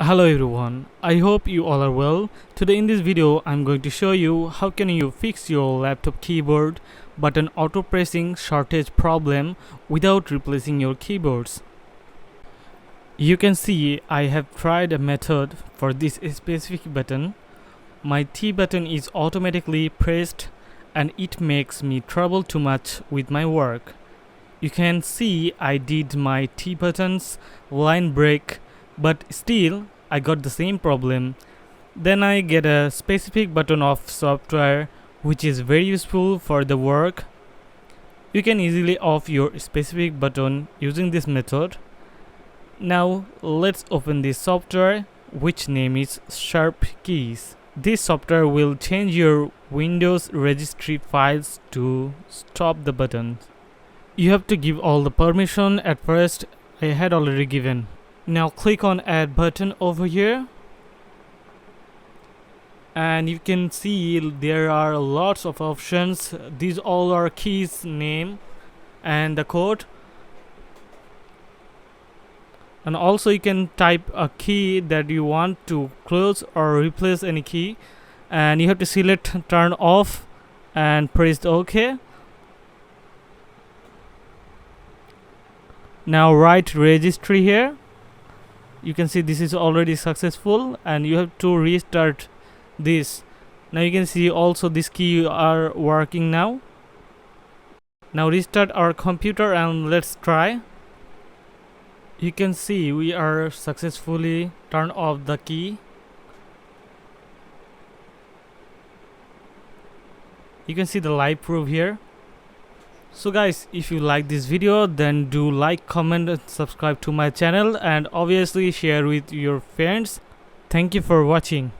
Hello everyone, I hope you all are well. Today in this video I'm going to show you how can you fix your laptop keyboard button auto pressing shortage problem without replacing your keyboards. You can see I have tried a method for this specific button. My T button is automatically pressed and it makes me trouble too much with my work. You can see I did my T buttons line break, but still I got the same problem. Then I get a specific button of software which is very useful for the work. You can easily off your specific button using this method. Now let's open this software which name is Sharp Keys. This software will change your Windows registry files to stop the buttons. You have to give all the permission at first. I had already given. Now click on add button over here and you can see there are lots of options. These all are keys name and the code, and also you can type a key that you want to close or replace any key, and you have to select turn off and press the OK. Now write registry here. You can see this is already successful and you have to restart this. Now you can see also this key are working now. Now restart our computer and let's try. You can see we are successfully turned off the key. You can see the live proof here. So guys, if you like this video then do like, comment and subscribe to my channel, and obviously share with your friends. Thank you for watching.